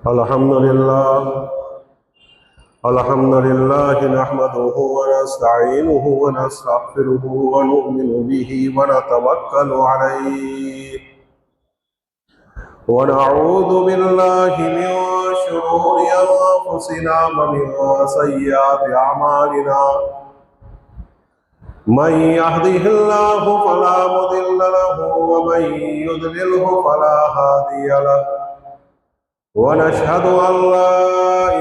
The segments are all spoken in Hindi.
अल्हम्दुलिल्लाह अल्हम्दुलिल्लाह नहमदुहु व नस्तईनुहु व नस्तगफिरुहु व नु'मिनु बिही व नतवक्कलु अलैहि व नऊज़ु बिल्लाहि मिन शुरूरि अंफुसिना व मिन सय्यिआति अमालिना मन यहदिहिल्लाहु फला मुदिल्ल लहु व मन युद्लिलहु फला हादिय लहु वनशहदु अल्ला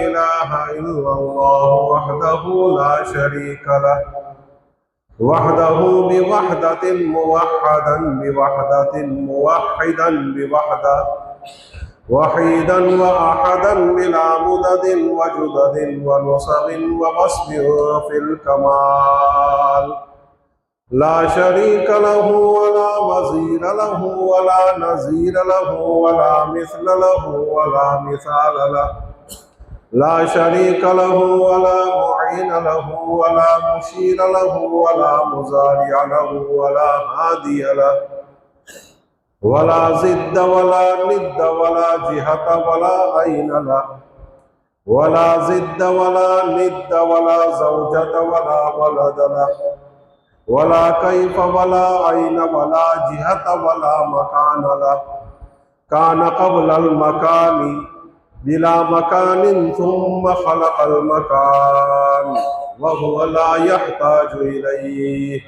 इलाहा इल्लल्लाह वहदहु ला शरीका लहु वहदहु बिवहदतिन मुवह्हदन बिवहदतिन मुवह्हिदन बिवहदा वहीदन व अहदन बिला मुददिन व जुददिन व नुसबिन व वस्बिन फिल कमाल ला शरीक लहु वला वज़ीर लहु वला नज़ीर लहु वला मिस्ल लहु वला मिसाल लहु ला शरीक लहु वला मुईन लहु वला मुशीर लहु वला मुज़ारि लहु वला हादिय लहु वला ज़िद्द वला निद्द वला जिहत वला ऐन लहु वला ज़िद्द वला निद्द वला ज़ौजत वला वलद लहु वला कैफ वला ऐन वला जिहत वला मकान लहु कान क़ब्ल अल मकानी बिला मकानिन सुम्मा खलक़ल मकान व हुवा ला यहताजु इलैहि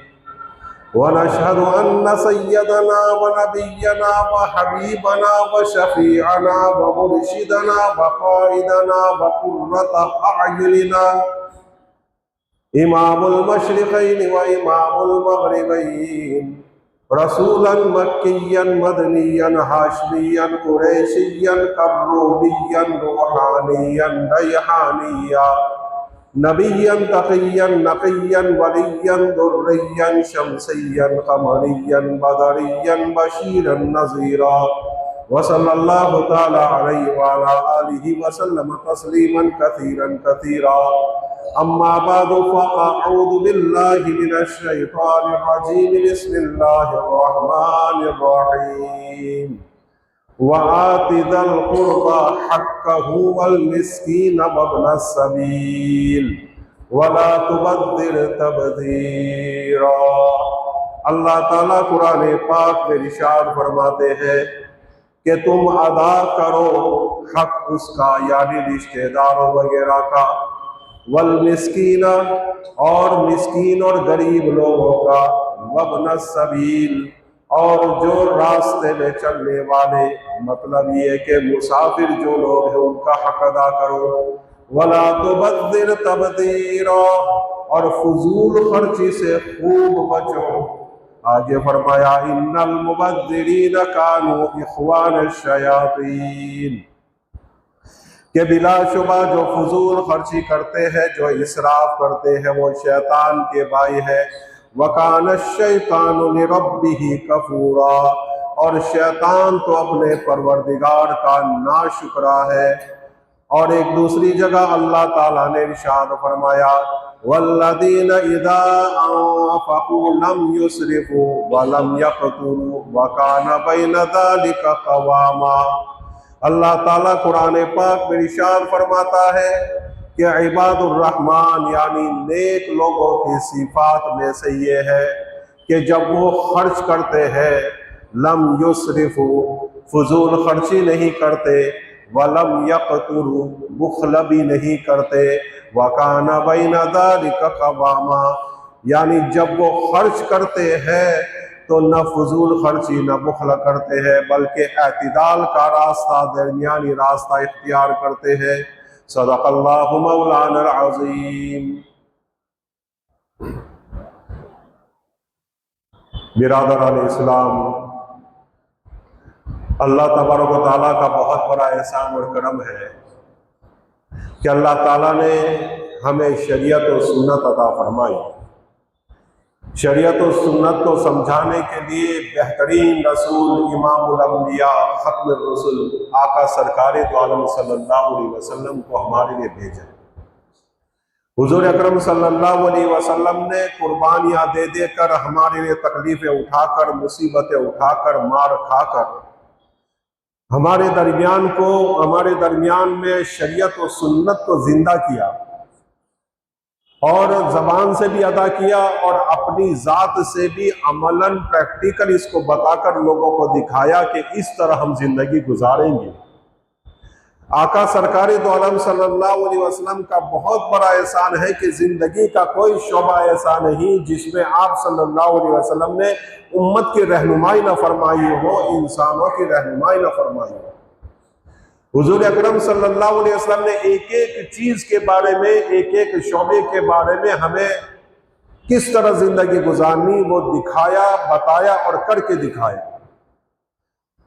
व नशहदु अन्न सय्यदना व नबिय्यना व हबीबना व शफीअना व मुर्शिदना व क़ाइदना व क़ुर्रता अअयुनिना इमामुल मशरिक़ैन व इमामुल मग़रिबैन रसूलन मक्कियन मदनियन हाशमियन कुरैशियन कर्रूबियन रूहानियन रैहानिया नबियन तक़ियन नक़ियन वलियन दुर्रियन शमसियन क़मरियन बदरियन बशीरन नज़ीरा व सल्लल्लाहु तआला अलैहि व अला आलिहि व सल्लम तस्लीमन कसीरन कसीरा अम्मा बअदु फ़अऊज़ु बिल्लाहि मिनश शैतानिर रजीम बिस्मिल्लाहिर रहमानिर रहीम व आति ज़ल क़ुर्बा हक़्क़हु वल मिस्कीन वब्नस सबील वला तुबद्दिर तबदीरा। अल्लाह ताला कुरान पाक में इरशाद फरमाते हैं कि तुम अदा करो हक उसका, यानी रिश्तेदारों वगैरह का, वल मिस्कीना और मिस्कीन और गरीब लोगों का, वब्न सबील और जो रास्ते में चलने वाले, मतलब ये कि मुसाफिर जो लोग हैं उनका हक अदा करो। वला तुबद्दिर तबदीरा और फजूल खर्ची से खूब बचो। आगे फरमाया इन्नल मुबद्दिरीन कानू इख्वान शयातीन, कि बिलाशुबा जो फजूल खर्ची करते हैं, जो इसराफ करते हैं, वो शैतान के भाई है। वकान शैतानु लिरब्बिही कफूरा, और शैतान तो अपने परवरदिगार का नाशुक्रा है। और एक दूसरी जगह अल्लाह ताला ने इरशाद फरमाया वल्लदीन इज़ा अनफ़क़ू लम युसरिफ़ू व लम यक़तुरू व कान बैन ज़ालिका क़वामा। अल्लाह ताला कुरान पाक में इरशाद फरमाता है कि इबादुर रहमान यानी नेक लोगों की सिफात में से ये है कि जब वो खर्च करते हैं, लम युसरिफू फजूल खर्ची नहीं करते, वलम यक़तुरू बुख़ल भी नहीं करते, वकाना बैना ज़ालिका क़वामा यानी जब वो खर्च करते हैं तो न फजूल खर्ची न बुखला करते हैं, बल्कि एतिदाल का रास्ता, दरमियानी रास्ता इख्तियार करते हैं। सदक़ल्लाहु मौलाना अज़ीम। बिरादरान इस्लाम, अल्लाह तबारक व तआला का बहुत बड़ा एहसान और करम है कि अल्लाह ताला ने हमें शरीयत और सुन्नत अता फरमाई। शरीयत और सुन्नत को समझाने के लिए बेहतरीन रसूल इमामुल अंबिया खत्मुर रसूल आका सरकारे दो आलम सल्लल्लाहु अलैहि वसल्लम को हमारे लिए भेजा। हुजूर अकरम सल्लल्लाहु अलैहि वसल्लम ने कुर्बानियाँ दे देकर, हमारे लिए तकलीफ़ें उठाकर, मुसीबतें उठाकर, मार खाकर हमारे दरमियान में शरीयत और सुन्नत को जिंदा किया और जबान से भी अदा किया और अपनी जात से भी अमलन प्रैक्टिकल इसको बताकर लोगों को दिखाया कि इस तरह हम जिंदगी गुजारेंगे। आका सरकार दो आलम सल्लल्लाहु अलैहि वसल्लम का बहुत बड़ा एहसान है कि जिंदगी का कोई शोबा ऐसा नहीं जिसमें आप सल्लल्लाहु अलैहि वसल्लम ने उम्मत की रहनुमाई न फरमाई हो, इंसानों की रहनुमाई न फरमाई हो। हुजूर अकरम सल्लल्लाहु अलैहि वसल्लम ने एक एक चीज के बारे में, एक एक शोबे के बारे में हमें किस तरह जिंदगी गुजारनी वो दिखाया, बताया और करके दिखाया।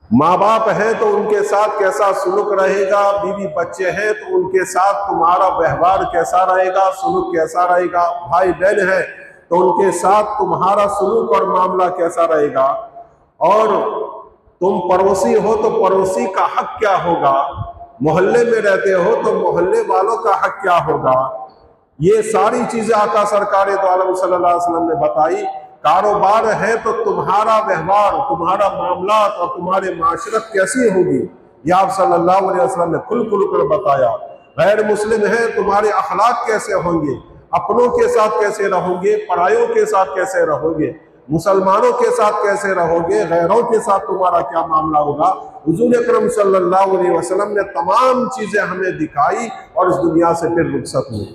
माँ बाप हैं तो उनके साथ कैसा सुलूक रहेगा, बीवी बच्चे हैं तो उनके साथ तुम्हारा व्यवहार कैसा रहेगा, सुलूक कैसा रहेगा, भाई बहन हैं तो उनके साथ तुम्हारा सुलूक और मामला कैसा रहेगा, और तुम पड़ोसी हो तो पड़ोसी का हक क्या होगा, मोहल्ले में रहते हो तो मोहल्ले वालों का हक क्या होगा। ये सारी चीजें आका सरकार दो आलम सल्लल्लाहु अलैहि वसल्लम ने बताई। कारोबार है तो तुम्हारा व्यवहार, तुम्हारा मामला और तुम्हारे माशरत कैसी होगी, यह आप सल्लल्लाहु अलैहि वसल्लम ने खुल खुल कर बताया। गैर मुस्लिम है, तुम्हारे अखलाक कैसे होंगे, अपनों के साथ कैसे रहोगे, परायों के साथ कैसे रहोगे, मुसलमानों के साथ कैसे रहोगे, गैरों के साथ तुम्हारा क्या मामला होगा। हुजूर अकरम सल्लल्लाहु अलैहि वसल्लम ने तमाम चीजें हमें दिखाई और इस दुनिया से फिर रुखसत हुई।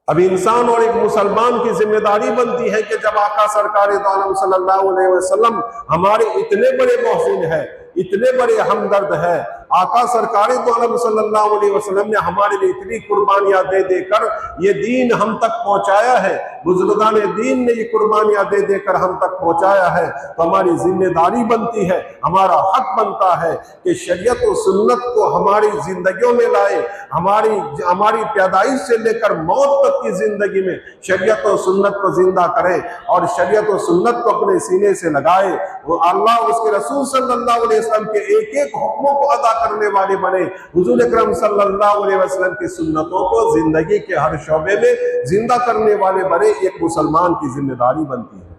अब इंसान और एक मुसलमान की जिम्मेदारी बनती है कि जब आका सरकार दो आलम सल्लल्लाहु अलैहि वसल्लम हमारे इतने बड़े मोहसिन है, इतने बड़े हमदर्द है, आका सरकार दो आलम सल्लल्लाहु अलैहि वसल्लम ने हमारे लिए इतनी कुर्बानियां दे देकर ये दीन हम तक पहुंचाया है, बुजुर्गान दीन ने ये कुर्बानियां दे देकर हम तक पहुंचाया है, तो हमारी जिम्मेदारी बनती है, हमारा हक बनता है कि शरीयत और सुन्नत को हमारी जिंदगियों में लाए, हमारी पैदाइश से लेकर मौत तक की जिंदगी में शरीयत और सुन्नत को जिंदा करें और शरीयत और सुन्नत को अपने सीने से लगाए। वो अल्लाह उसके रसूल सल्लल्लाहु अलैहि वसल्लम के एक एक हुक्मों को अदा करने वाले बने। हुजूर अकरम सल्लल्लाहु अलैहि वसल्लम की सुन्नतों को जिंदगी के हर शोबे में जिंदा करने वाले बने, एक मुसलमान की जिम्मेदारी बनती है।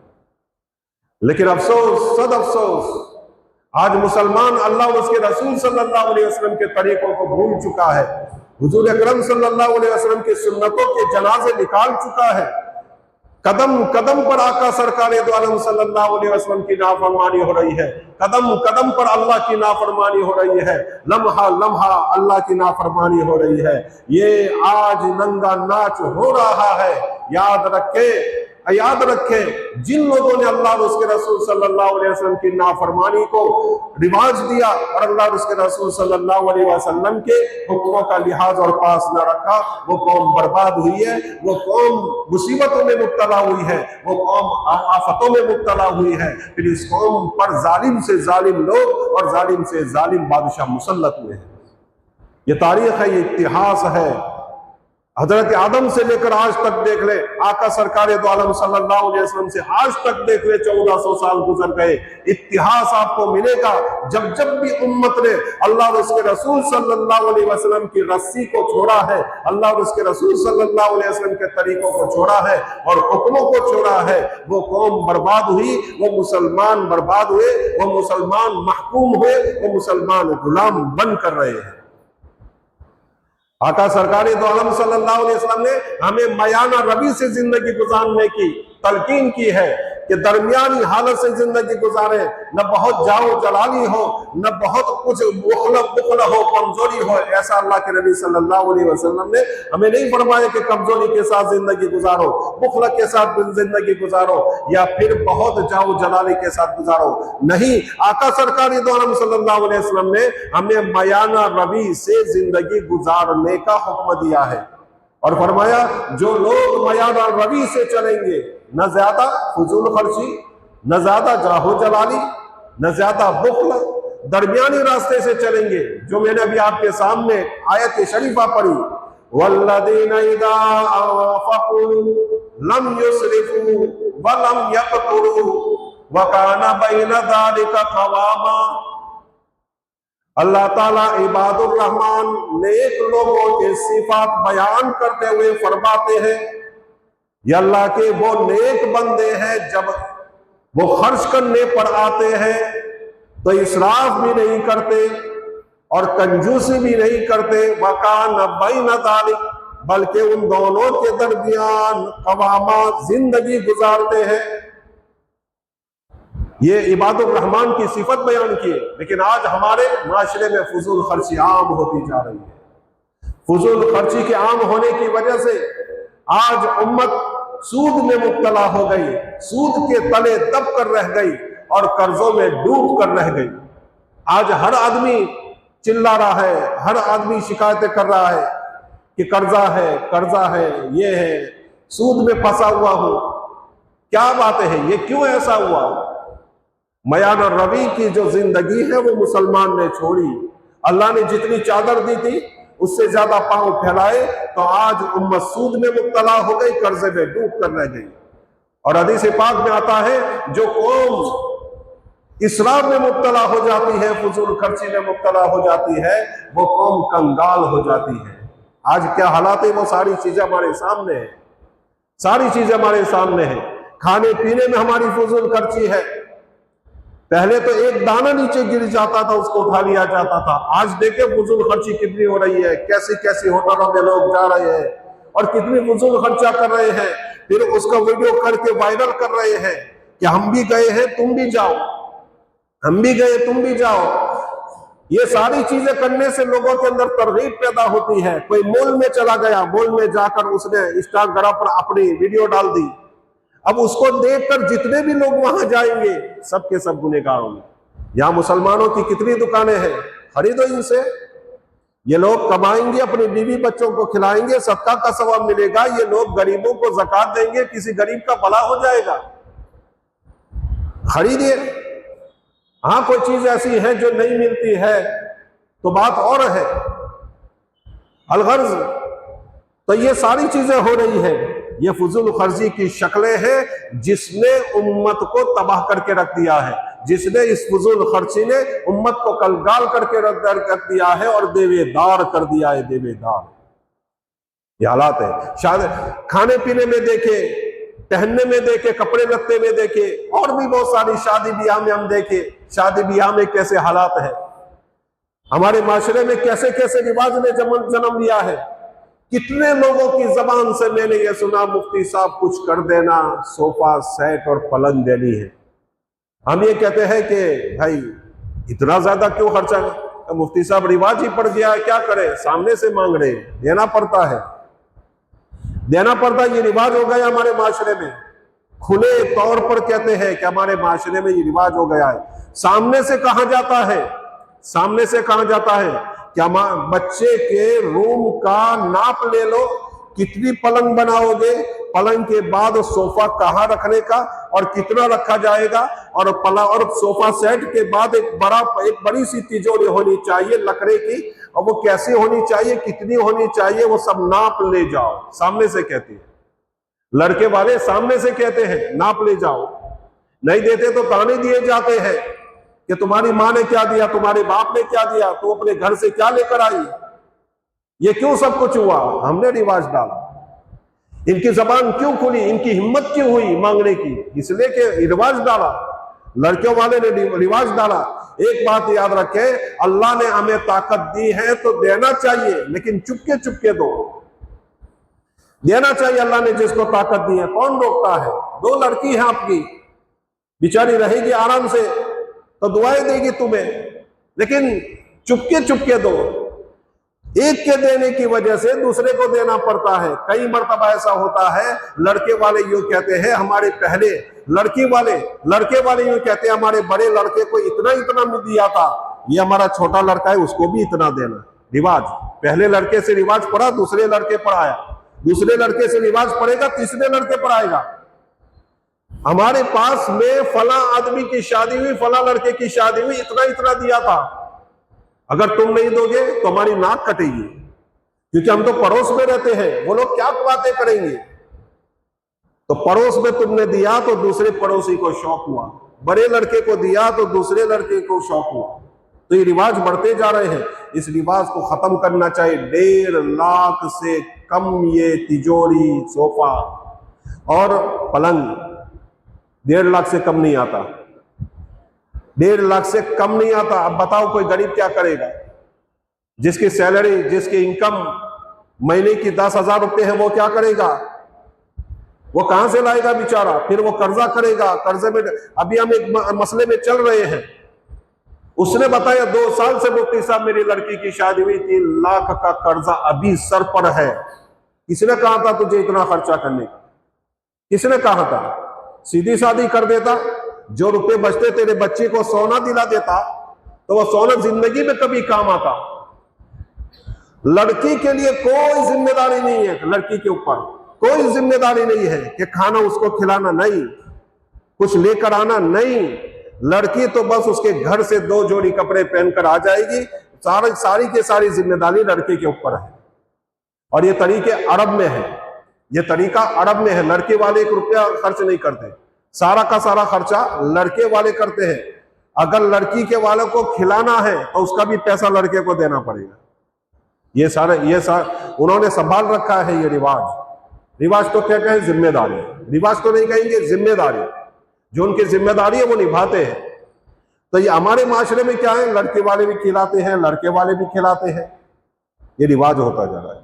लेकिन अफसोस, सद अफसोस, आज मुसलमान अल्लाह और उसके रसूल सल्लल्लाहु अलैहि वसल्लम के तरीकों को भूल चुका है, हुजूर अकरम सल्लल्लाहु अलैहि वसल्लम की सुन्नतों के जनाजे निकाल चुका है। कदम कदम पर आका सरकार दो आलम सल्लल्लाहु अलैहि वसल्लम की नाफरमानी हो रही है, कदम कदम पर अल्लाह की नाफरमानी हो रही है, लम्हा लम्हा अल्लाह की नाफरमानी हो रही है। ये आज नंगा नाच हो रहा है। याद रखे जिन लोगों ने अल्लाह और उसके रसूल सल्लल्लाहु अलैहि वसल्लम की नाफरमानी को रिवाज दिया और अल्लाह और उसके रसूल सल्लल्लाहु अलैहि वसल्लम के हुक्मों का लिहाज और पास न रखा, वो कौम बर्बाद हुई है, वो कौम मुसीबतों में मुब्तला हुई है, वो कौम आफतों में मुब्तला हुई है। फिर इस कौम पर जालिम से जालिम लोग और जालिम से जालिम बादशाह मुसल्लत हुए हैं। ये तारीख है, ये इतिहास है। हजरत आदम से लेकर आज तक देख ले, आका सरकार दो आलम सल्लल्लाहु अलैहि वसल्लम से आज तक देख ले, 1400 साल गुजर गए। इतिहास आपको मिलेगा जब जब भी उम्मत ने अल्लाह और उसके रसूल सल्लल्लाहु अलैहि वसल्लम की रस्सी को छोड़ा है, अल्लाह और उसके रसूल सल्लल्लाहु अलैहि वसल्लम के तरीकों को छोड़ा है और हुक्मों को छोड़ा है, वो कौम बर्बाद हुई, वो मुसलमान बर्बाद हुए, वो मुसलमान महकूम हुए, वो मुसलमान गुलाम बन कर रहे हैं। आका सरकार दो आलम सल्लल्लाहु अलैहि वसल्लम ने हमें मयाना रबी से जिंदगी गुजारने की तलकीन की है कि दरमियानी हालत से जिंदगी गुजारे, न बहुत जाओ जलाली हो, न बहुत कुछ बुखला हो, कमजोरी हो। ऐसा अल्लाह के नबी सल्लल्लाहु अलैहि वसल्लम ने हमें नहीं फरमाया कि कमजोरी के साथ जिंदगी गुजारो, बुखला के साथ जिंदगी गुजारो या फिर बहुत जाओ जलाली के साथ गुजारो। नहीं, आका सरकार दो आलम सल्लल्लाहु अलैहि वसल्लम ने हमें मयाना रबी से जिंदगी गुजारने का हुक्म दिया है और फरमाया जो लोग मयाना रबी से चलेंगे, न ज्यादा फजूल खर्ची, न ज्यादा जाहो जलाली, न ज्यादा बुखल, दरमियानी रास्ते से चलेंगे, जो मैंने अभी आपके सामने आयत शरीफा पढ़ी, वल्लदीना इदा अनफकू लम युसरिफू व लम यक़तुरू व काना बैन ज़ालिका क़वामा। अल्लाह ताला इबादुर रहमान नेक लोगों के सिफात बयान करते हुए फरमाते हैं, ये अल्लाह के वो नेक बंदे हैं जब वो खर्च करने पर आते हैं तो इसराफ भी नहीं करते और कंजूसी भी नहीं करते। वकान बैन ज़ालिक, बल्कि उन दोनों के दरमियान कवामा जिंदगी गुजारते हैं। ये इबादुर रहमान की सिफत बयान की है। लेकिन आज हमारे माशरे में फजूल खर्ची आम होती जा रही है। फजूल खर्ची के आम होने की वजह से आज उम्मत सूद में मुब्तला हो गई, सूद के तले दब कर रह गई और कर्जों में डूब कर रह गई। आज हर आदमी चिल्ला रहा है, हर आदमी शिकायतें कर रहा है कि कर्जा है, ये है, सूद में फंसा हुआ हूं। क्या बात है, ये क्यों ऐसा हुआ? मयान और रवि की जो जिंदगी है वो मुसलमान ने छोड़ी। अल्लाह ने जितनी चादर दी थी उससे ज्यादा पांव फैलाए तो आज उम्मत सूद में मुब्तला हो गई, कर्जे में डूब कर रह गई। और हदीस पाक में आता है जो कौम इसराफ में मुब्तला हो जाती है, फजूल खर्ची में मुब्तला हो जाती है, वो कौम कंगाल हो जाती है। आज क्या हालात है वो सारी चीजें हमारे सामने है, सारी चीजें हमारे सामने है। खाने पीने में हमारी फजूल खर्ची है। पहले तो एक दाना नीचे गिर जाता था उसको उठा लिया जाता था। आज देखे फजूल खर्ची कितनी हो रही है, कैसी कैसी होटलों में लोग जा रहे हैं और कितनी फजूल खर्चा कर रहे हैं, फिर उसका वीडियो करके वायरल कर रहे हैं कि हम भी गए हैं तुम भी जाओ, हम भी गए तुम भी जाओ। ये सारी चीजें करने से लोगों के अंदर तरगीब पैदा होती है। कोई मॉल में चला गया, मॉल में जाकर उसने इंस्टाग्राम पर अपनी वीडियो डाल दी। अब उसको देखकर जितने भी लोग वहां जाएंगे सब के सब गुनहगार होंगे। यहां मुसलमानों की कितनी दुकानें हैं, खरीदो इनसे। ये लोग कमाएंगे, अपनी बीवी बच्चों को खिलाएंगे, सदका का सवाब मिलेगा। ये लोग गरीबों को ज़कात देंगे, किसी गरीब का भला हो जाएगा। खरीदिए। हाँ, कोई चीज ऐसी है जो नहीं मिलती है तो बात और है, अलगर्ज। तो ये सारी चीजें हो रही है, ये फजूल खर्ची की शक्लें हैं जिसने उम्मत को तबाह करके रख दिया है, जिसने इस फजूल खर्ची ने उम्मत को कंगाल करके रख दिया है और देवेदार कर दिया है, देवेदार। ये हालात है। शायद खाने पीने में देखे, पहनने में देखे, कपड़े लत्ते में देखे, और भी बहुत सारी शादी ब्याह में हम देखे, शादी ब्याह में कैसे हालात है। हमारे माशरे में कैसे कैसे रिवाज ने जन्म लिया है। कितने लोगों की जबान से मैंने ये सुना, मुफ्ती साहब कुछ कर देना, सोफा सेट और पलंग देनी है। हम ये कहते हैं कि भाई इतना ज्यादा क्यों खर्चा, तो मुफ्ती साहब रिवाज ही पड़ गया है, क्या करें, सामने से मांग रहे हैं, देना पड़ता है, देना पड़ता है। ये रिवाज हो गया हमारे माशरे में। खुले तौर पर कहते हैं कि हमारे माशरे में ये रिवाज हो गया है। सामने से कहा जाता है, सामने से कहा जाता है क्या बच्चे के रूम का नाप ले लो, कितनी पलंग बनाओगे, पलंग के बाद सोफा कहाँ रखने का और कितना रखा जाएगा, और और सोफा सेट के बाद एक बड़ी सी तिजोरी होनी चाहिए लकड़े की, और वो कैसी होनी चाहिए, कितनी होनी चाहिए, वो सब नाप ले जाओ। सामने से कहती है, लड़के वाले सामने से कहते हैं नाप ले जाओ। नहीं देते तो ताने दिए जाते हैं कि तुम्हारी माँ ने क्या दिया, तुम्हारे बाप ने क्या दिया, तू अपने घर से क्या लेकर आई। ये क्यों सब कुछ हुआ? हमने रिवाज डाला। इनकी जबान क्यों खुली, इनकी हिम्मत क्यों हुई मांगने की? इसलिए कि रिवाज डाला, लड़कियों वाले ने रिवाज डाला। एक बात याद रखे, अल्लाह ने हमें ताकत दी है तो देना चाहिए, लेकिन चुपके चुपके दो, देना चाहिए। अल्लाह ने जिसको ताकत दी है कौन रोकता है? दो लड़की है आपकी, बेचारी रहेगी आराम से तो दुआएं देगी तुम्हें, लेकिन चुपके चुपके दो। एक के देने की वजह से दूसरे को देना पड़ता है। कई मर्तबा ऐसा होता है, लड़के वाले यूं कहते हैं हमारे पहले, लड़के वाले यूं कहते हैं हमारे बड़े लड़के को इतना इतना दिया था, ये हमारा छोटा लड़का है उसको भी इतना देना। रिवाज, पहले लड़के से रिवाज पड़ा, दूसरे लड़के पर आया, दूसरे लड़के से रिवाज पड़ेगा, तीसरे लड़के पर आएगा। हमारे पास में फला आदमी की शादी हुई, फला लड़के की शादी हुई, इतना इतना दिया था, अगर तुम नहीं दोगे तो हमारी नाक कटेगी, क्योंकि हम तो पड़ोस में रहते हैं, वो लोग क्या बातें करेंगे। तो पड़ोस में तुमने दिया तो दूसरे पड़ोसी को शौक हुआ, बड़े लड़के को दिया तो दूसरे लड़के को शौक हुआ। तो ये रिवाज बढ़ते जा रहे हैं, इस रिवाज को खत्म करना चाहिए। 1.5 लाख से कम ये तिजोरी, सोफा और पलंग 1.5 लाख से कम नहीं आता। 1.5 लाख से कम नहीं आता। अब बताओ कोई गरीब क्या करेगा? जिसकी सैलरी, जिसकी इनकम महीने की 10,000 रुपए है, वो क्या करेगा? वो कहां से लाएगा बेचारा? फिर वो कर्जा करेगा। कर्जे में अभी हम एक मसले में चल रहे हैं। उसने बताया 2 साल से मुफ्ती साहब मेरी लड़की की शादी हुई, 3 लाख का कर्जा अभी सर पर है। किसने कहा था तुझे इतना खर्चा करने का? किसने कहा था? सीधी शादी कर देता, जो रुपए बचते तेरे बच्चे को सोना दिला देता, तो वो सोना जिंदगी में कभी काम आता। लड़की के लिए कोई जिम्मेदारी नहीं है, लड़की के ऊपर कोई जिम्मेदारी नहीं है कि खाना उसको खिलाना, नहीं, कुछ लेकर आना, नहीं। लड़की तो बस उसके घर से 2 जोड़ी कपड़े पहनकर आ जाएगी। सारी की सारी जिम्मेदारी लड़के के ऊपर है। और ये तरीके अरब में है, ये तरीका अरब में है। लड़के वाले 1 रुपया खर्च नहीं करते, सारा का सारा खर्चा लड़के वाले करते हैं। अगर लड़की के वालों को खिलाना है तो उसका भी पैसा लड़के को देना पड़ेगा। ये सारा उन्होंने संभाल रखा है। ये रिवाज तो क्या कहें? जिम्मेदारी। रिवाज तो नहीं कहेंगे, जिम्मेदारी। जो उनकी जिम्मेदारी है वो निभाते हैं। तो ये हमारे माशरे में क्या है? लड़के वाले भी खिलाते हैं, लड़के वाले भी खिलाते हैं। ये रिवाज होता जा रहा है।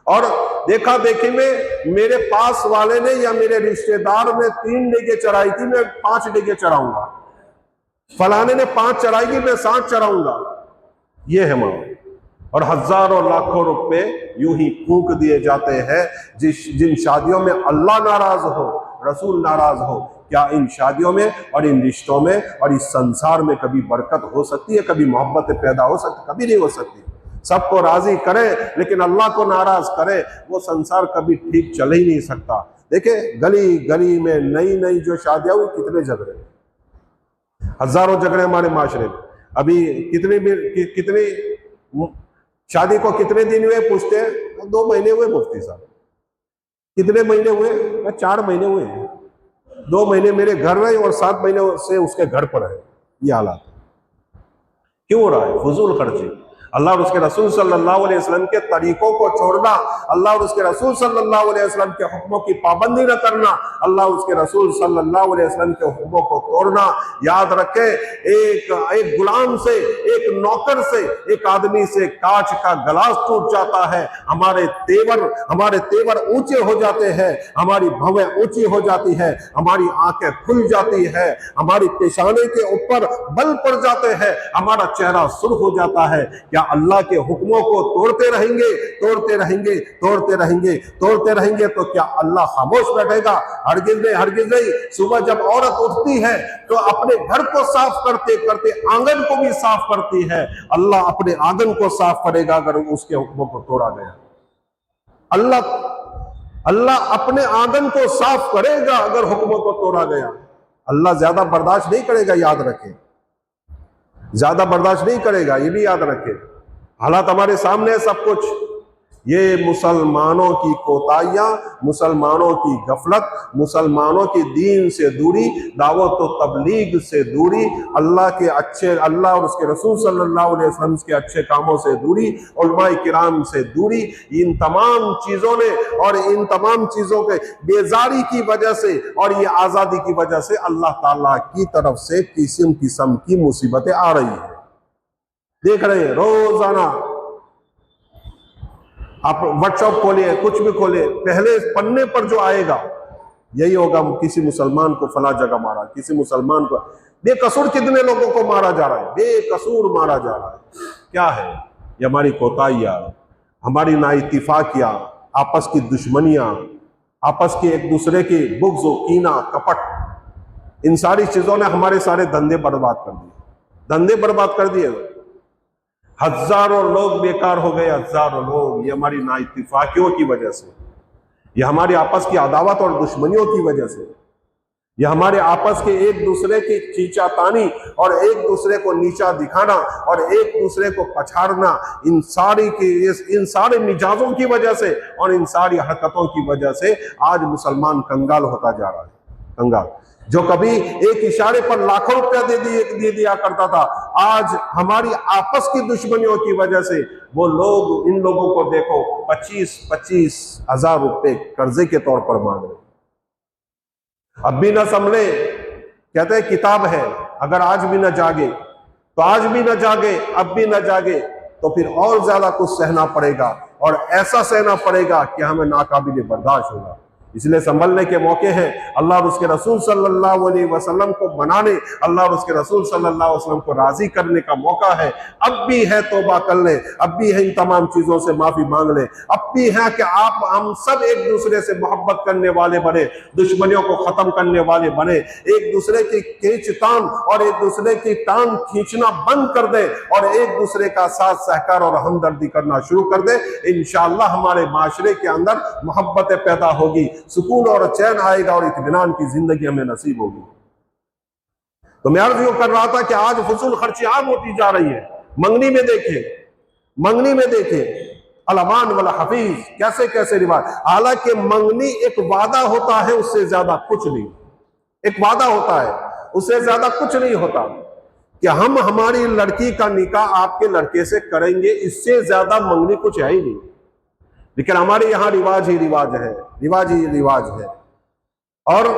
और देखा देखी में मेरे पास वाले ने या मेरे रिश्तेदार ने 3 डेगे चढ़ाई थी, मैं 5 डेगे चढ़ाऊंगा। फलाने ने 5 चढ़ाएगी, मैं 7 चढ़ाऊंगा। ये है मामला। और हजारों लाखों रुपए यूं ही फूंक दिए जाते हैं। जिन शादियों में अल्लाह नाराज हो, रसूल नाराज हो, क्या इन शादियों में और इन रिश्तों में और इस संसार में कभी बरकत हो सकती है? कभी मोहब्बत पैदा हो सकती? कभी नहीं हो सकती। सबको राजी करे लेकिन अल्लाह को नाराज करे, वो संसार कभी ठीक चल ही नहीं सकता। देखिए गली गली में नई नई जो शादियां हुई, कितने झगड़े, हजारों झगड़े हमारे माशरे में। अभी कितने शादी को कितने दिन हुए पूछते हैं? 2 महीने हुए मुफ्ती साहब। कितने महीने हुए? 4 महीने हुए। 2 महीने मेरे घर में और 7 महीने से उसके घर पर है। ये हालात क्यों हो रहा है? फजूल खर्ची। अल्लाह और उसके रसूल सल्लल्लाहु अलैहि वसल्लम के तरीकों को छोड़ना, अल्लाह और उसके रसूल सल्लल्लाहु अलैहि वसल्लम के हुक्मों की पाबंदी न करना, अल्लाह और उसके रसूल सल्लल्लाहु अलैहि वसल्लम के हुक्मों को तोड़ना। याद रखे, एक गुलाम से, एक नौकर से, एक आदमी से कांच का गिलास टूट जाता है। हमारे तेवर ऊंचे हो जाते हैं, हमारी भवें ऊंची हो जाती है, हमारी आंखें खुल जाती है, हमारी पेशाने के ऊपर बल पड़ जाते हैं, हमारा चेहरा सुर्ख हो जाता है। क्या अल्लाह के हुक्मों को तोड़ते रहेंगे तो क्या अल्लाह खामोश बैठेगा? हरगिज नहीं। सुबह जब औरत उठती है तो अपने घर को साफ करते करते आंगन को भी साफ करती है। अल्लाह अपने आंगन को साफ करेगा अगर उसके हुक्मों को तोड़ा गया। अल्लाह अपने आंगन को साफ करेगा अगर हुक्मों को तोड़ा गया। अल्लाह ज्यादा बर्दाश्त नहीं करेगा, याद रखें, ज्यादा बर्दाश्त नहीं करेगा, ये भी याद रखें। हालात हमारे सामने है सब कुछ। ये मुसलमानों की कोताहियां, मुसलमानों की गफलत, मुसलमानों की दीन से दूरी, दावत और तबलीग से दूरी, अल्लाह और उसके रसूल सल्लल्लाहु अलैहि वसल्लम के अच्छे कामों से दूरी, उलमाए किराम से दूरी, इन तमाम चीजों ने और इन तमाम चीजों के बेजारी की वजह से और ये आजादी की वजह से अल्लाह ताला की तरफ से किस्म किस्म की मुसीबतें आ रही है। देख रहे हैं रोजाना, आप व्हाट्सएप खोलिए, कुछ भी खोलिए, पहले पन्ने पर जो आएगा यही होगा, किसी मुसलमान को फला जगह मारा, किसी मुसलमान को बेकसूर कितने लोगों को मारा जा रहा है, बेकसूर मारा जा रहा है। क्या है ये? हमारी कोताहियां, हमारी नाइत्तिफाकियां, आपस की दुश्मनियां, आपस के एक दूसरे की बुग़्ज़, कीना, कपट, इन सारी चीजों ने हमारे सारे धंधे बर्बाद कर दिए। हजारों लोग बेकार हो गए, हजारों लोग। ये हमारी नाइत्तिफाकियों की वजह से, ये हमारी आपस की अदावत और दुश्मनियों की वजह से, ये हमारे आपस के एक दूसरे की चीचातानी और एक दूसरे को नीचा दिखाना और एक दूसरे को पछाड़ना, इन सारे मिजाजों की वजह से और इन सारी हरकतों की वजह से आज मुसलमान कंगाल होता जा रहा है। कंगाल जो कभी एक इशारे पर लाखों रुपया दे दिया करता था, आज हमारी आपस की दुश्मनियों की वजह से वो लोग, इन लोगों को देखो 25-25 हजार रुपए कर्जे के तौर पर मांग रहे। अब भी ना संभले, कहते हैं किताब है, अगर आज भी न जागे तो आज भी न जागे, अब भी न जागे तो फिर और ज्यादा कुछ सहना पड़ेगा, और ऐसा सहना पड़ेगा कि हमें नाकाबिले बर्दाश्त होगा। इसलिए संभलने के मौके हैं। अल्लाह और उसके रसूल सल्लल्लाहु अलैहि वसल्लम को मनाने, अल्लाह और उसके रसूल सल्लल्लाहु अलैहि वसल्लम को राजी करने का मौका है। अब भी है तौबा कर ले, अब भी है इन तमाम चीजों से माफी मांग ले, अब भी है कि आप हम सब एक दूसरे से मोहब्बत करने वाले बने, दुश्मनियों को खत्म करने वाले बने, एक दूसरे की खींचतान और एक दूसरे की टांग खींचना बंद कर दे और एक दूसरे का साथ सहकार और हमदर्दी करना शुरू कर दे। इंशाअल्लाह हमारे माशरे के अंदर मोहब्बतें पैदा होगी, सुकून और चैन आएगा और इत्मीनान की जिंदगी हमें नसीब होगी। तो मैं अर्ज यूं कर रहा था कि आज फजूल खर्ची आम होती जा रही है। मंगनी में देखे अलमान वाला हफीज कैसे कैसे रिवाज, हालांकि मंगनी एक वादा होता है, उससे ज्यादा कुछ नहीं। एक वादा होता है, उससे ज्यादा कुछ नहीं होता कि हम हमारी लड़की का निकाह आपके लड़के से करेंगे, इससे ज्यादा मंगनी कुछ है ही नहीं। लेकिन हमारे यहाँ रिवाज ही रिवाज है, रिवाज ही रिवाज है। और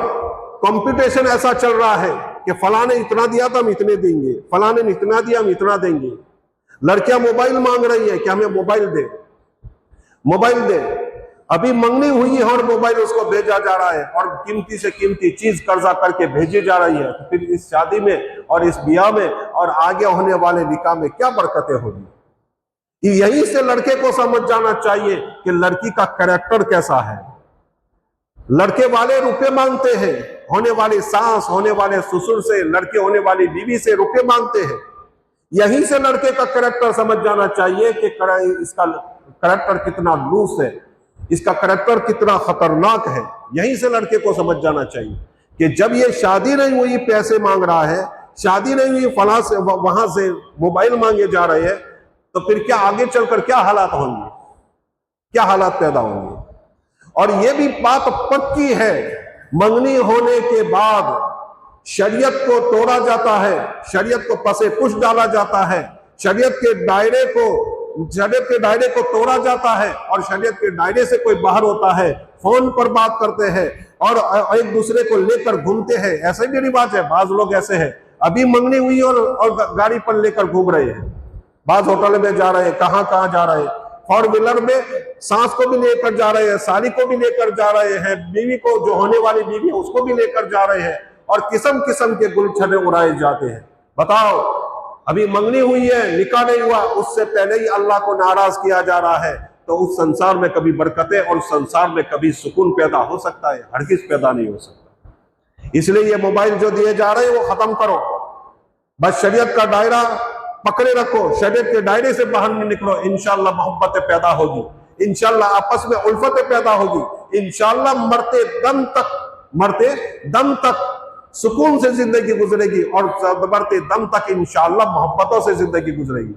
कंपटीशन ऐसा चल रहा है कि फलां ने इतना दिया तो हम इतने देंगे, फलां ने इतना दिया हम इतना देंगे। लड़कियां मोबाइल मांग रही है कि हमें मोबाइल दे, मोबाइल दे। अभी मंगनी हुई है और मोबाइल उसको भेजा जा रहा है और कीमती से कीमती चीज कर्जा करके भेजी जा रही है। तो फिर इस शादी में और इस ब्याह में और आगे होने वाले निकाह में क्या बरकतें होगी। यहीं से लड़के को समझ जाना चाहिए कि लड़की का कैरेक्टर कैसा है। लड़के वाले रुपए मांगते हैं, होने वाली सास होने वाले ससुर से, लड़के होने वाली बीवी से रुपए मांगते हैं। यहीं से लड़के का कैरेक्टर समझ जाना चाहिए कि इसका कैरेक्टर कितना लूस है, इसका कैरेक्टर कितना खतरनाक है। यहीं से लड़के को समझ जाना चाहिए कि जब ये शादी नहीं हुई पैसे मांग रहा है, शादी नहीं हुई फलां से वहां से मोबाइल मांगे जा रहे हैं, तो फिर क्या आगे चलकर क्या हालात होंगे, क्या हालात पैदा होंगे। और ये भी बात पक्की है, मंगनी होने के बाद शरीयत को तोड़ा जाता है, शरीयत को पसे पुश डाला जाता है, शरीयत के दायरे को तोड़ा जाता है और शरीयत के दायरे से कोई बाहर होता है, फोन पर बात करते हैं और एक दूसरे को लेकर घूमते हैं। ऐसे भी रिवाज है, बाज लोग ऐसे हैं, अभी मंगनी हुई और गाड़ी पर लेकर घूम रहे हैं, बाज होटल में जा रहे हैं, कहां कहां जा रहे हैं, फोर व्हीलर में सास को भी लेकर जा रहे हैं, साली को भी लेकर जा रहे हैं, बीवी को, जो होने वाली बीवी है उसको भी लेकर जा रहे हैं और किस्म किस्म के गुलछने उड़ाए जाते हैं। बताओ, अभी मंगनी हुई है, निकाह नहीं हुआ, उससे पहले ही अल्लाह को नाराज किया जा रहा है। तो उस संसार में कभी बरकतें और उस संसार में कभी सुकून पैदा हो सकता है? हरगिज़ पैदा नहीं हो सकता। इसलिए ये मोबाइल जो दिए जा रहे हैं वो खत्म करो, बस शरीयत का दायरा पकड़े रखो, शरीयत के दायरे से बाहर नहीं निकलो। इंशाअल्लाह मोहब्बतें पैदा होगी, इंशाअल्लाह आपस में उल्फतें पैदा होगी, इंशाअल्लाह मरते दम तक सुकून से जिंदगी गुजरेगी और मरते दम तक इंशाअल्लाह मोहब्बतों से जिंदगी गुजरेगी।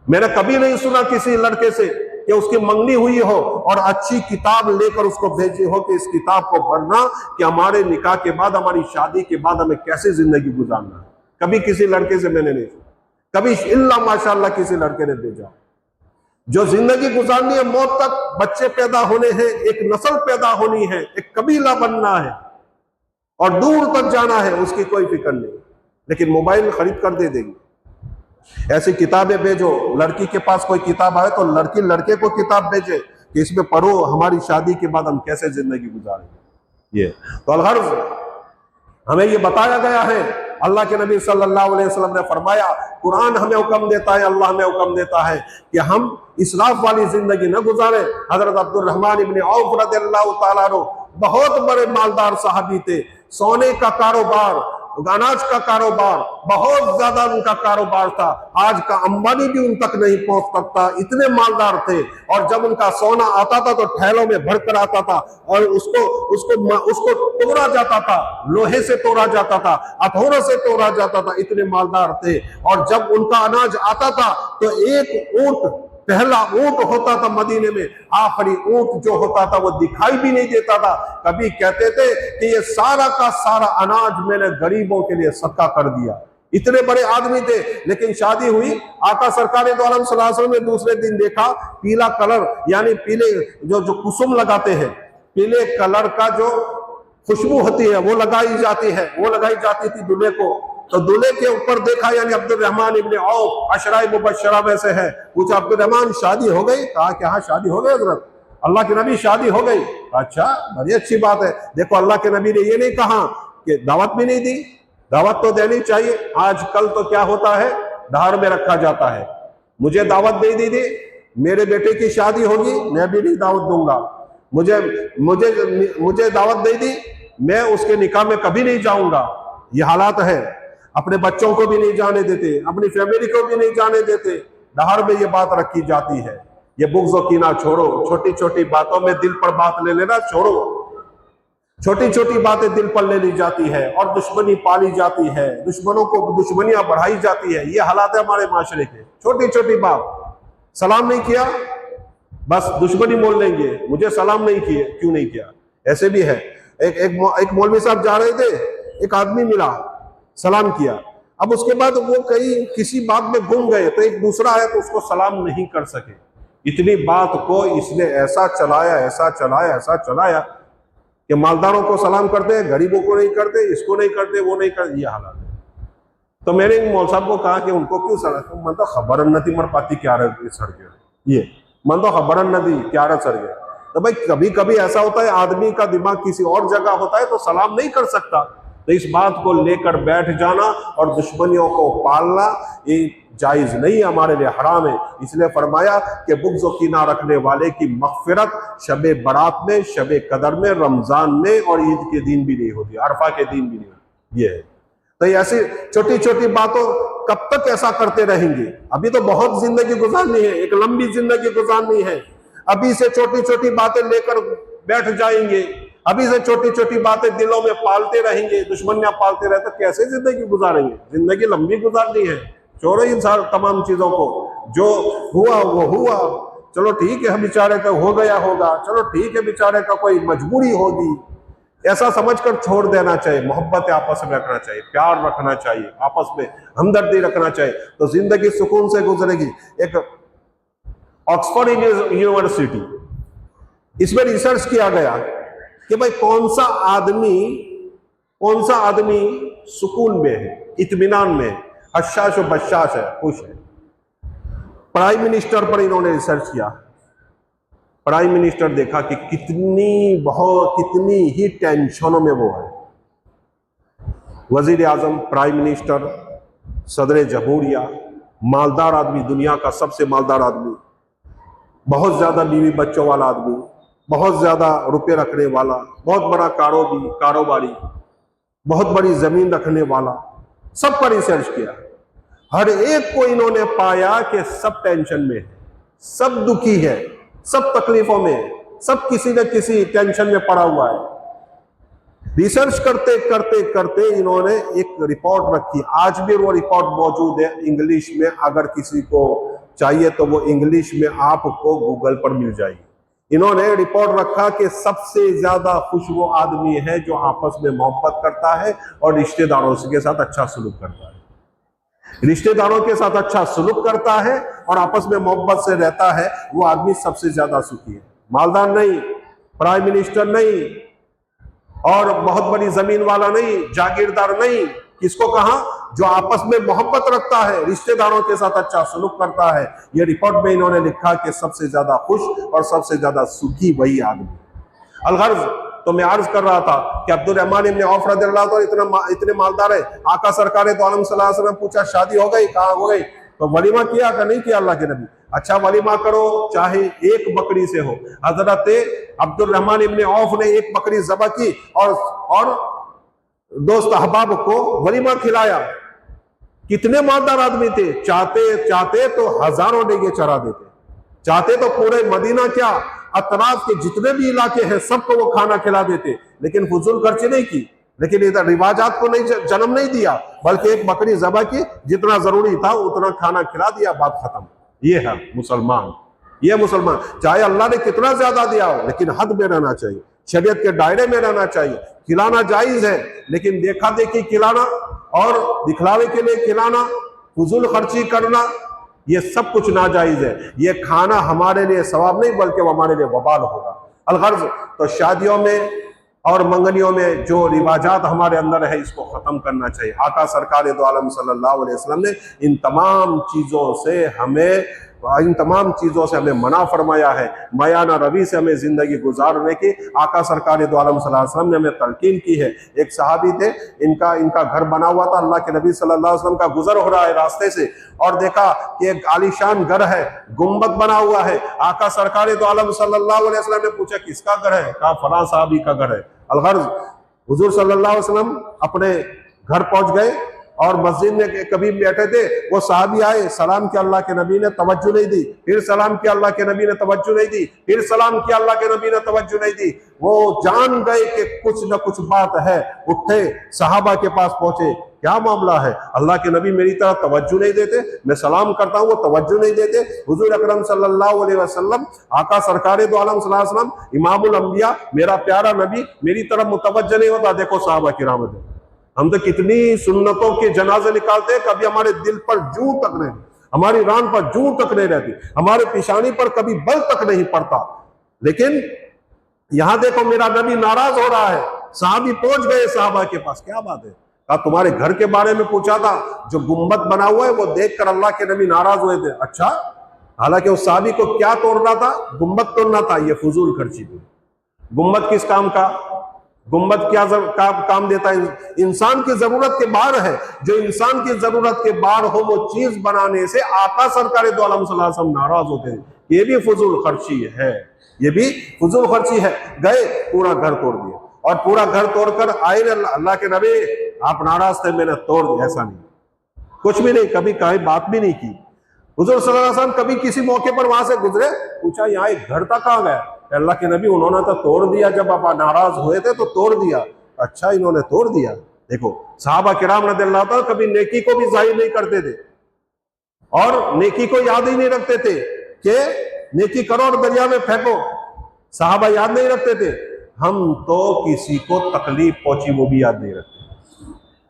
मैंने कभी नहीं सुना किसी लड़के से कि उसकी मंगनी हुई हो और अच्छी किताब लेकर उसको भेजी हो कि इस किताब को पढ़ना कि हमारे निकाह के बाद, हमारी शादी के बाद हमें कैसे जिंदगी गुजारना है। कभी किसी लड़के से मैंने नहीं सुना, कभी इल्ला माशाअल्लाह किसी लड़के ने भेजा। जो जिंदगी गुजारनी है मौत तक, बच्चे पैदा होने हैं, एक नस्ल पैदा होनी है, एक कबीला बनना है और दूर तक जाना है, उसकी कोई फिक्र नहीं। लेकिन मोबाइल खरीद कर दे देंगे। ऐसी किताबें भेजो, लड़की के पास कोई किताब आए तो लड़की लड़के को किताब भेजे कि इसमें पढ़ो, हमारी शादी के बाद हम कैसे जिंदगी गुजारेंगे। ये तो अलगर्ज हमें ये बताया गया है। अल्लाह के नबी सल्लल्लाहु अलैहि वसल्लम ने फरमाया, कुरान हमें हुक्म देता है, अल्लाह हमें हुक्म देता है कि हम इसराफ वाली जिंदगी न गुजारे। हजरत अब्दुर्रहमान इब्न औफ रज़ियल्लाहु ताला अन्हु बहुत बड़े मालदार साहबी थे, सोने का कारोबार, अनाज का कारोबार, बहुत ज्यादा उनका कारोबार था। आज का अंबानी भी उन तक नहीं पहुंच सकता, इतने मालदार थे। और जब उनका सोना आता था तो थैलों में भरकर आता था और उसको तोड़ा जाता था, लोहे से तोड़ा जाता था, हथौड़ों से तोड़ा जाता था, इतने मालदार थे। और जब उनका अनाज आता था तो एक ऊंट, पहला ऊंट होता था मदीने में, आखिरी ऊंट जो होता था वो दिखाई भी नहीं देता था। कभी कहते थे कि ये सारा का सारा अनाज मैंने गरीबों के लिए सदका कर दिया। इतने बड़े आदमी थे। लेकिन शादी हुई, आका सरकार दो आलम सल्लल्लाहु अलैहि वसल्लम ने दूसरे दिन देखा, पीला कलर यानी पीले जो कुसुम लगाते हैं, पीले कलर का जो खुशबू होती है वो लगाई जाती थी दूल्हे को। तो दूल्हे के ऊपर देखा, यानी अब्दुर्रहमान इब्ने औफ अशराए मुबश्शरा में से है। पूछा अब्दुर्रहमान शादी हो गई? कहा कि हाँ शादी हो गई हजरत, अल्लाह के नबी शादी हो गई। अच्छा बड़ी अच्छी बात है। देखो अल्लाह के नबी ने ये नहीं कहा कि दावत भी नहीं दी, दावत तो देनी चाहिए। आजकल तो क्या होता है, धार में रखा जाता है, मुझे दावत दे दी थी, मेरे बेटे की शादी होगी मैं भी नहीं दावत दूंगा, मुझे मुझे मुझे दावत दे दी, मैं उसके निकाह में कभी नहीं जाऊंगा। ये हालात है। अपने बच्चों को भी नहीं जाने देते, अपनी फैमिली को भी नहीं जाने देते, धार में ये बात रखी जाती है। ये बुग़्ज़ और कीना छोड़ो, छोटी छोटी बातों में दिल पर बात ले लेना छोड़ो। छोटी छोटी बातें दिल पर ले ली जाती है और दुश्मनी पाली जाती है, दुश्मनों को दुश्मनियां बढ़ाई जाती है। ये हालात है हमारे माशरे के। छोटी छोटी बात, सलाम नहीं किया बस दुश्मनी मोल लेंगे, मुझे सलाम नहीं किए, क्यों नहीं किया? ऐसे भी है। एक मौलवी साहब जा रहे थे, एक आदमी मिला, सलाम किया, अब उसके बाद वो कहीं किसी बात में गुम गए, तो एक दूसरा आया तो उसको सलाम नहीं कर सके। इतनी बात को इसने ऐसा चलाया, ऐसा चलाया, ऐसा चलाया कि मालदारों को सलाम करते हैं, गरीबों को नहीं करते, इसको नहीं करते, वो नहीं करते। ये हालात है। तो मैंने मौल साहब को कहा कि उनको क्यों सलाम, मन तो खबर नती मर पाती क्या सड़ गया, ये मन तो खबर नदी क्या सड़ गया। तो भाई कभी कभी ऐसा होता है आदमी का दिमाग किसी और जगह होता है तो सलाम नहीं कर सकता। तो इस बात को लेकर बैठ जाना और दुश्मनियों को पालना ये जायज नहीं, हमारे लिए हराम है। इसलिए फरमाया कि बुग़्ज़ और कीना रखने वाले की मग़फ़िरत शबे बरात में, शबे कदर में, रमजान में और ईद के दिन भी नहीं होती, अरफा के दिन भी नहीं होती। ये है। तो ऐसी छोटी छोटी बातों कब तक ऐसा करते रहेंगे? अभी तो बहुत जिंदगी गुजारनी है, एक लंबी जिंदगी गुजारनी है। अभी से छोटी छोटी बातें लेकर बैठ जाएंगे, अभी से छोटी छोटी बातें दिलों में पालते रहेंगे, दुश्मनियां पालते रहे, तो कैसे जिंदगी गुजारेंगे? जिंदगी लंबी गुजारनी है। छोड़ो इन सारी तमाम चीजों को, जो हुआ वो हुआ, चलो ठीक है बेचारे का हो गया होगा, चलो ठीक है बेचारे का कोई मजबूरी होगी, ऐसा समझकर छोड़ देना चाहिए। मोहब्बत आपस में रखना चाहिए, प्यार रखना चाहिए, आपस में हमदर्दी रखना चाहिए, तो जिंदगी सुकून से गुजरेगी। एक ऑक्सफोर्ड यूनिवर्सिटी, इसमें रिसर्च किया गया कि भाई कौन सा आदमी सुकून में है, इत्मीनान में है, हशाश और बशाश है, खुश है। प्राइम मिनिस्टर पर इन्होंने रिसर्च किया। प्राइम मिनिस्टर देखा कि कितनी ही टेंशनों में वो है। वजीर आजम, प्राइम मिनिस्टर, सदर जमहूरिया, मालदार आदमी, दुनिया का सबसे मालदार आदमी, बहुत ज्यादा बीवी बच्चों वाला आदमी, बहुत ज्यादा रुपए रखने वाला, बहुत बड़ा कारोबारी, बहुत बड़ी जमीन रखने वाला, सब पर रिसर्च किया। हर एक को इन्होंने पाया कि सब टेंशन में है, सब दुखी है, सब तकलीफों में, सब किसी न किसी टेंशन में पड़ा हुआ है। रिसर्च करते करते करते इन्होंने एक रिपोर्ट रखी। आज भी वो रिपोर्ट मौजूद है इंग्लिश में, अगर किसी को चाहिए तो वो इंग्लिश में आपको गूगल पर मिल जाएगी। इन्होंने रिपोर्ट रखा कि सबसे ज्यादा खुश वो आदमी है जो आपस में मोहब्बत करता है और रिश्तेदारों के साथ अच्छा सलूक करता है। रिश्तेदारों के साथ अच्छा सलूक करता है और आपस में मोहब्बत से रहता है, वो आदमी सबसे ज्यादा सुखी है। मालदार नहीं, प्राइम मिनिस्टर नहीं, और बहुत बड़ी जमीन वाला नहीं, जागीरदार नहीं। किसको कहा? जो आपस में मोहब्बत रखता है, रिश्तेदारों के साथ अच्छा सलूक करता है। यह रिपोर्ट में इन्होंने लिखा कि सबसे ज्यादा खुश और सबसे ज्यादा सुखी वही आदमी। अलगर्ज, तो मैं अर्ज कर रहा था कि अब्दुर्रहमान इब्ने औफ रज़ियल्लाहु अन्हु इतने मालदार है। आका सरकार दो आलम सल्लल्लाहु अलैहि वसल्लम पूछा शादी हो गई? कहा हो गई। तो वलीमा किया कि नहीं किया अल्लाह के नबी? अच्छा वलीमा करो, चाहे एक बकरी से हो। हजरत अब्दुर्रहमान इब्ने औफ ने एक बकरी ज़बह की और दोस्त अहबाब को वलीमा खिलाया। कितने मालदार आदमी थे, चाहते तो हजारों डेगे चरा देते, चाहते तो पूरे मदीना क्या अतराफ के जितने भी इलाके हैं सबको वो खाना खिला देते, लेकिन फुजूल खर्ची नहीं की, लेकिन इधर रिवाजात को नहीं जन्म नहीं दिया, बल्कि एक बकरी ज़बह की, जितना जरूरी था उतना खाना खिला दिया, बात खत्म। ये है मुसलमान, ये मुसलमान। चाहे अल्लाह ने कितना ज्यादा दिया हो, लेकिन हद में रहना चाहिए, शरीयत के दायरे में रहना चाहिए। खिलाना जायज है, लेकिन देखा देखी खिलाना और दिखलावे के लिए खिलाना, फुजूल खर्ची करना, ये सब कुछ नाजायज है। ये खाना हमारे लिए सवाब नहीं बल्कि वो हमारे लिए वबाल होगा। अलगर्ज, तो शादियों में और मंगनियों में जो रिवाजात हमारे अंदर है इसको खत्म करना चाहिए। आका सरकार दो आलम सल्लल्लाहु अलैहि वसल्लम ने इन तमाम चीजों से हमें मना फरमाया है। मयाना रवि से हमें जिंदगी गुजारने की आका सरकार दो आलम सल्लल्लाहु अलैहि वसल्लम ने हमें तलकीन की है। एक सहाबी थे, इनका घर बना हुआ था, अल्लाह के नबी सल्लल्लाहु अलैहि वसल्लम का गुजर हो रहा है रास्ते से और देखा कि एक आलीशान घर है, गुम्बद बना हुआ है। आका सरकार दो आलम सल्लल्लाहु अलैहि वसल्लम ने पूछा किसका घर है? कहा फलां साहबी का घर है। अलगर्ज हुजूर सल्लल्लाहु अलैहि वसल्लम अपने घर पहुंच गए और मस्जिद में कभी बैठे थे, वो साहबी आए, सलाम किया, अल्लाह के नबी ने तवज्जो नहीं दी, फिर सलाम किया, अल्लाह के नबी ने तवज्जो नहीं दी, फिर सलाम किया, अल्लाह के नबी ने तवज्जो नहीं दी। वो जान गए कि कुछ न कुछ बात है, उठे सहाबा के पास पहुंचे, क्या मामला है? अल्लाह के नबी मेरी तरह तवज्जो नहीं देते, मैं सलाम करता हूं वो तवज्जो नहीं देते। हुजूर अकरम सल्लल्लाहु अलैहि वसल्लम, आका सरकार दो आलम सल्लल्लाहु अलैहि वसल्लम, इमामुल अंबिया, मेरा प्यारा नबी मेरी तरफ मुतवज्जो नहीं होता। देखो साहबा किराम, हम तो कितनी सुन्नतों के जनाजे निकालते हैं, कभी हमारे दिल पर जूं तक नहीं, हमारी रान पर जूं तक नहीं रहती, हमारे पिशानी पर कभी बल तक नहीं पड़ता। लेकिन यहां देखो मेरा नबी नाराज हो रहा है। साहबी पहुंच गए साहबा के पास, क्या बात है? कहा तुम्हारे घर के बारे में पूछा था, जो गुम्बद बना हुआ है वो देखकर अल्लाह के नबी नाराज हुए थे। अच्छा, हालांकि उस साहबी को क्या तोड़ना था? गुम्बद तोड़ना था। ये फजूल खर्ची थी। गुम्बद किस काम का? गुम्बद क्या काम देता है? इंसान की जरूरत के बाहर है। जो इंसान की जरूरत के बाहर हो वो चीज बनाने से आका सरकार दो आलम सल्लल्लाहु अलैहि वसल्लम नाराज होते हैं। ये भी फजूल खर्ची है, ये भी फजूल खर्ची है। गए पूरा घर तोड़ दिया और पूरा घर तोड़कर आए अल्लाह के नबी आप नाराज थे, मैंने तोड़ दिया। ऐसा नहीं, कुछ भी नहीं, कभी कहीं बात भी नहीं की। हुजूर सल्लल्लाहु अलैहि वसल्लम कभी किसी मौके पर वहां से गुजरे, पूछा यहाँ एक घर था, कहाँ गया? अल्लाह के नबी उन्होंने तो तोड़ दिया, जब आप नाराज हुए थे तो तोड़ दिया। अच्छा, इन्होंने तोड़ दिया। देखो सहाबा किराम रज़ियल्लाहु अन्हुम कभी नेकी को भी जाहिर नहीं करते थे और नेकी को याद ही नहीं रखते थे कि नेकी करो और दरिया में फेंको। सहाबा याद नहीं रखते थे। हम तो किसी को तकलीफ पहुंची वो भी याद नहीं रखते।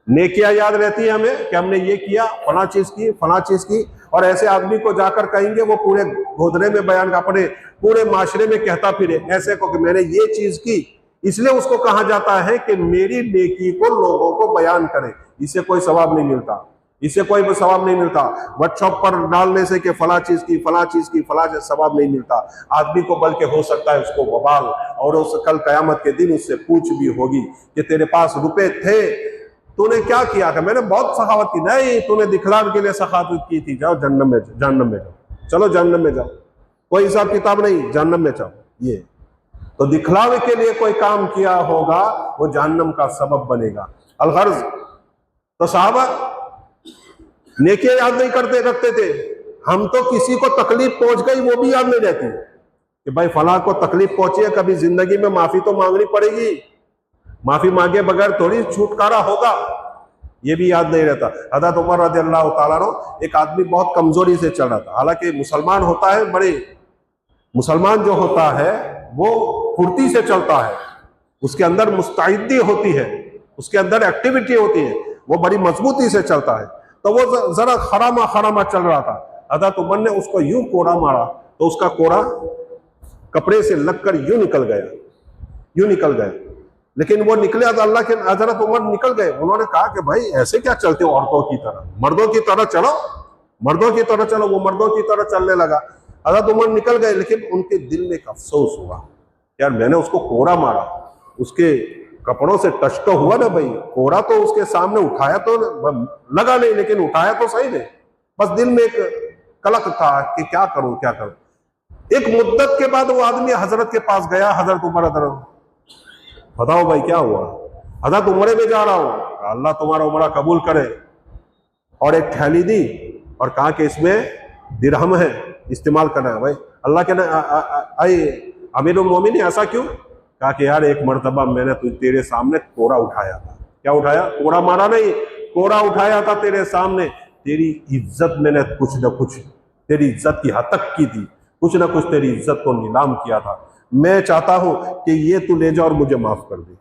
नेकियां याद रहती है हमें कि हमने ये किया, फला चीज की, फला चीज की। और ऐसे आदमी को जाकर कहेंगे वो पूरे गोदरे में बयान, अपने पूरे माशरे में कहता फिरे ऐसे को कि मैंने ये चीज की। इसलिए उसको कहा जाता है कि मेरी नेकी को लोगों को बयान करे। इससे कोई सवाब नहीं मिलता, इससे कोई सवाब नहीं मिलता। व्हाट्सएप पर डालने से कि फला चीज की, फला चीज की, फला चीज, सवाब नहीं मिलता आदमी को। बल्कि हो सकता है उसको वबाल, और उस कल कयामत के दिन उससे पूछ भी होगी कि तेरे पास रुपए थे, तूने क्या किया था? मैंने बहुत सखावत की। नहीं, तूने दिखलावे के लिए सखावत की थी। जाओ जहन्नम में जाओ, चलो जहन्नम में जाओ, कोई हिसाब किताब नहीं, जहन्नम में जाओ। ये तो दिखलावे के लिए कोई काम किया होगा वो जहन्नम का सबब बनेगा। अलगर्ज तो साहबा नेकियां याद नहीं करते रखते थे। हम तो किसी को तकलीफ पहुंच गई वो भी याद नहीं रहती कि भाई फला को तकलीफ पहुंची है, कभी जिंदगी में माफी तो मांगनी पड़ेगी, माफी मांगे बगैर थोड़ी छुटकारा होगा, ये भी याद नहीं रहता। हज़रत उमर रज़ियल्लाहु ताला अन्हु, एक आदमी बहुत कमजोरी से चल रहा था, हालांकि मुसलमान होता है, बड़े मुसलमान जो होता है वो फुर्ती से चलता है, उसके अंदर मुस्तैदी होती है, उसके अंदर एक्टिविटी होती है, वो बड़ी मजबूती से चलता है। तो वो जरा खरामा खरामा चल रहा था। हज़रत उमर ने उसको यूं कोड़ा मारा तो उसका कोड़ा कपड़े से लगकर यूं निकल गया। लेकिन वो निकले तो अल्लाह के हज़रत उमर निकल गए। उन्होंने कहा कि भाई ऐसे क्या चलते हो औरतों की तरह, मर्दों की तरह चलो, मर्दों की तरह चलो। वो मर्दों की तरह चलने लगा। हज़रत उमर निकल गए, लेकिन उनके दिल में एक अफसोस हुआ, यार मैंने उसको कोड़ा मारा, उसके कपड़ों से टच तो हुआ ना भाई, कोड़ा तो उसके सामने उठाया तो लगा नहीं, लेकिन उठाया तो सही नहीं। बस दिल में एक कलक था कि क्या करूं। एक मुद्दत के बाद वो आदमी हजरत के पास गया। हजरत उमर, हजरत बताओ भाई क्या हुआ? हजरत उमरे में जा रहा हूं। अल्लाह तुम्हारा उमरा कबूल करे। और एक थैली दी और कहा कि इसमें दिरहम है, इस्तेमाल करना है। भाई अल्लाह के अमीरुल मोमिनीन ऐसा क्यों? कहा कि यार एक मर्तबा मैंने तेरे सामने कोड़ा उठाया था। क्या उठाया? कोड़ा मारा नहीं, कोड़ा उठाया था तेरे सामने। तेरी इज्जत मैंने कुछ न कुछ तेरी इज्जत की हद तक की थी, कुछ न कुछ तेरी इज्जत को नीलाम किया था। मैं चाहता हूं कि ये तू ले जा और मुझे माफ कर दे,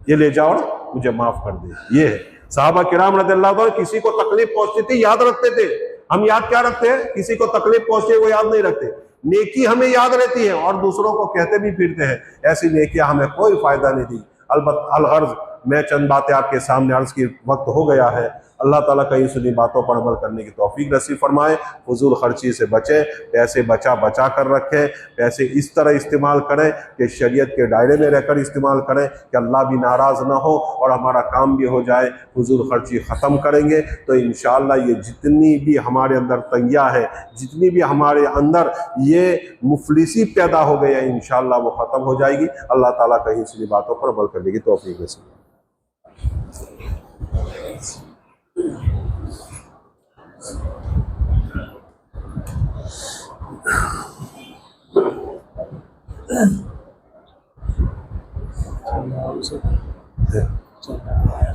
ये ले जा और मुझे माफ कर दे। ये है साहबा किराम रज़ियल्लाहु अन्हुम, किसी को तकलीफ पहुंचती थी याद रखते थे। हम याद क्या रखते हैं? किसी को तकलीफ पहुंचे वो याद नहीं रखते। नेकी हमें याद रहती है और दूसरों को कहते भी फिरते हैं। ऐसी नेकियां हमें कोई फायदा नहीं दी। अलगर्ज मैं चंद बातें आपके सामने अर्ज की वक्त हो गया है। अल्लाह ताला कहीं सुनी बातों पर अमल करने की तौफीक नसीब फरमाए। फजूल खर्ची से बचें, पैसे बचा बचा कर रखें, पैसे इस तरह इस्तेमाल करें कि शरीयत के दायरे में रहकर इस्तेमाल करें कि अल्लाह भी नाराज़ ना हो और हमारा काम भी हो जाए। फजूल खर्ची ख़त्म करेंगे तो इंशाअल्लाह ये जितनी भी हमारे अंदर तंगियाँ है, जितनी भी हमारे अंदर ये मुफलिसी पैदा हो गई है, इंशाअल्लाह वो ख़त्म हो जाएगी। अल्लाह ताला कहीं सुनी बातों पर अमल करने की तौफीक नसीब।